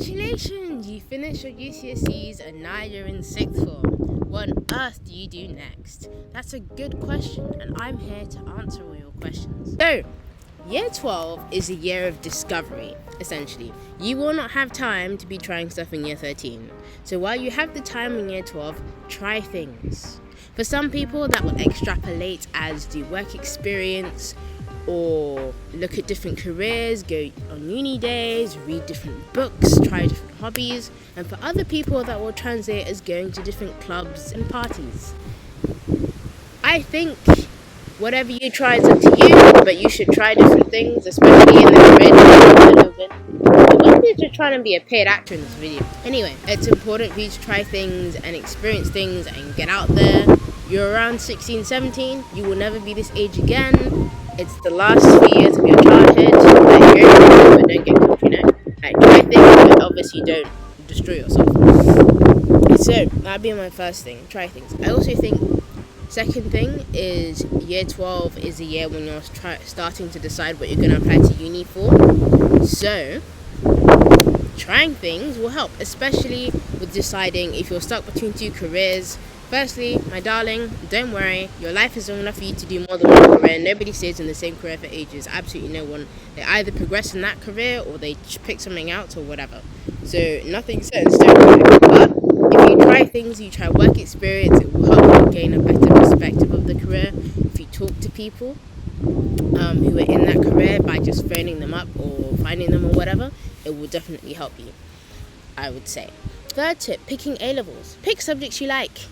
Congratulations! You finished your GCSEs and now you're in 6th form. What on earth do you do next? That's a good question, and I'm here to answer all your questions. So, Year 12 is a year of discovery, essentially. You will not have time to be trying stuff in Year 13. So while you have the time in Year 12, try things. For some people, that will extrapolate as do work experience, or look at different careers, go on uni days, read different books, try different hobbies. And for other people, that will translate as going to different clubs and parties. I think whatever you try is up to you, but you should try different things, especially in the career. I'm just trying to be a paid actor in this video. Anyway, it's important for you to try things and experience things and get out there. You're around 16, 17, you will never be this age again. It's the last few years of your childhood that you're going but don't get caught, Like, try things, but obviously don't destroy yourself. So, that'd be my first thing, try things. I also think second thing is Year 12 is a year when you're starting to decide what you're going to apply to uni for. So, trying things will help, especially with deciding if you're stuck between two careers. Firstly, my darling, don't worry. Your life is long enough for you to do more than one career. Nobody stays in the same career for ages. Absolutely no one. They either progress in that career or they pick something out or whatever. So nothing's set in stone. But if you try things, you try work experience, it will help you gain a better perspective of the career. If you talk to people who are in that career by just phoning them up or finding them or whatever, it will definitely help you, I would say. Third tip, picking A-levels. Pick subjects you like.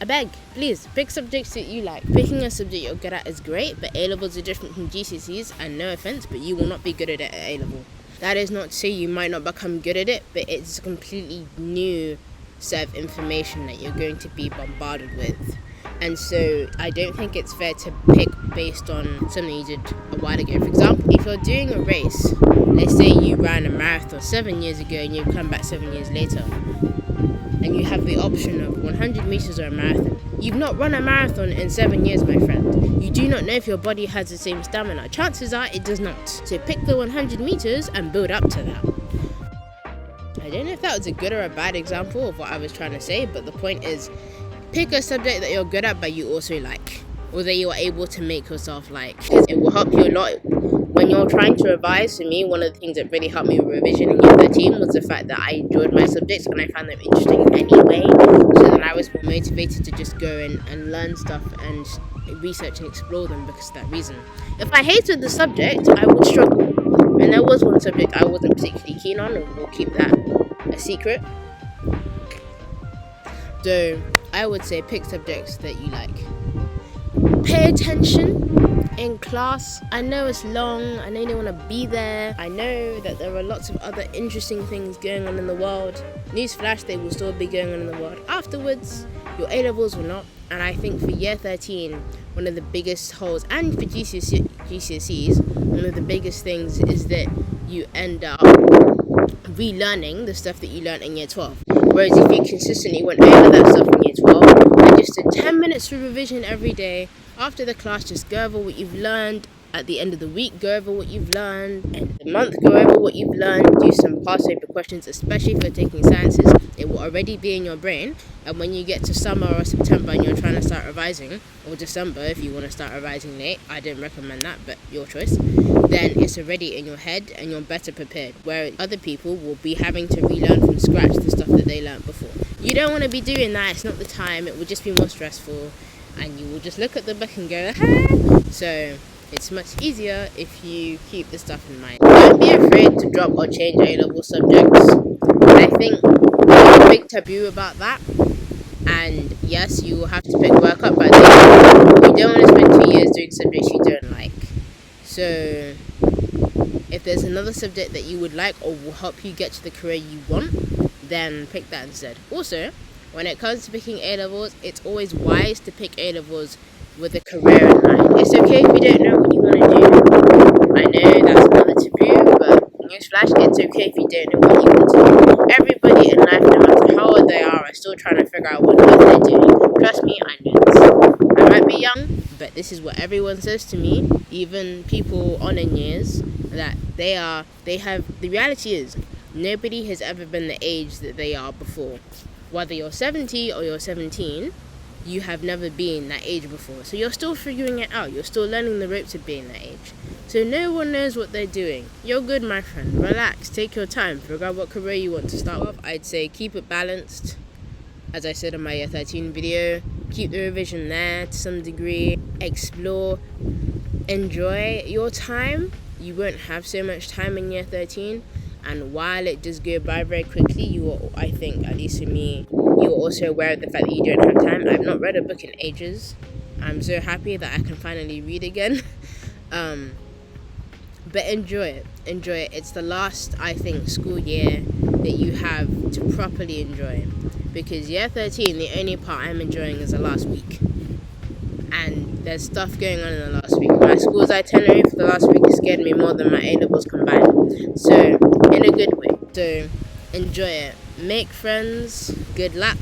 I beg, please, pick subjects that you like. Picking a subject you're good at is great, but A-levels are different from GCSEs, and no offense, but you will not be good at it at A-level. That is not to say you might not become good at it, but it's a completely new set of information that you're going to be bombarded with. And so I don't think it's fair to pick based on something you did a while ago. For example, if you're doing a race, let's say you ran a marathon 7 years ago and you've come back 7 years later, and you have the option of 100 meters or a marathon. You've not run a marathon in 7 years, my friend. You do not know if your body has the same stamina. Chances are it does not. So pick the 100 meters and build up to that. I don't know if that was a good or a bad example of what I was trying to say, but the point is, pick a subject that you're good at but you also like, or that you are able to make yourself like. It will help you a lot when you're trying to revise. For me, one of the things that really helped me with revision in Year 13 was the fact that I enjoyed my subjects and I found them interesting anyway. So then I was more motivated to just go and learn stuff and research and explore them because of that reason. If I hated the subject, I would struggle. And there was one subject I wasn't particularly keen on, and we'll keep that a secret. So I would say pick subjects that you like. Pay attention in class. I know it's long, I know you don't want to be there. I know that there are lots of other interesting things going on in the world. Newsflash, they will still be going on in the world afterwards. Your A-levels will not. And I think for Year 13, one of the biggest holes, and for GCSEs, one of the biggest things is that you end up relearning the stuff that you learned in Year 12. Whereas if you consistently went over that stuff in Year 12 and just did 10 minutes for revision every day, after the class, just go over what you've learned. At the end of the week, go over what you've learned. End of the month, go over what you've learned. Do some past paper questions, especially if you're taking sciences. It will already be in your brain. And when you get to summer or September and you're trying to start revising, or December if you want to start revising late, I don't recommend that, but your choice, then it's already in your head and you're better prepared. Where other people will be having to relearn from scratch the stuff that they learned before. You don't want to be doing that. It's not the time. It will just be more stressful. And you will just look at the book and go, ah! So it's much easier if you keep the stuff in mind. Don't be afraid to drop or change A-level subjects. I think there's a big taboo about that. And yes, you will have to pick work up, but you don't want to spend 2 years doing subjects you don't like. So if there's another subject that you would like or will help you get to the career you want, then pick that instead. Also, when it comes to picking A-levels, it's always wise to pick A-levels with a career in mind. It's okay if you don't know what you want to do. I know that's another taboo, but newsflash, it's okay if you don't know what you want to do. Everybody in life, no matter how old they are still trying to figure out what they're doing. Trust me, I know this. I might be young, but this is what everyone says to me, even people on in years, that they have, the reality is, Nobody has ever been the age that they are before. Whether you're 70 or you're 17, you have never been that age before. So you're still figuring it out. You're still learning the ropes of being that age. So no one knows what they're doing. You're good, my friend. Relax. Take your time. Figure out what career you want to start with. I'd say keep it balanced. As I said in my year 13 video, keep the revision there to some degree. Explore. Enjoy your time. You won't have so much time in year 13. And while it does go by very quickly, you will, I think, at least for me, you're also aware of the fact that you don't have time. I've not read a book in ages. I'm so happy that I can finally read again. But enjoy it. Enjoy it. It's the last, I think, school year that you have to properly enjoy. Because year 13, the only part I'm enjoying is the last week. And there's stuff going on in the last week. My school's itinerary for the last week scared me more than my A-levels combined. So, in a good way. So, enjoy it. Make friends. Good luck.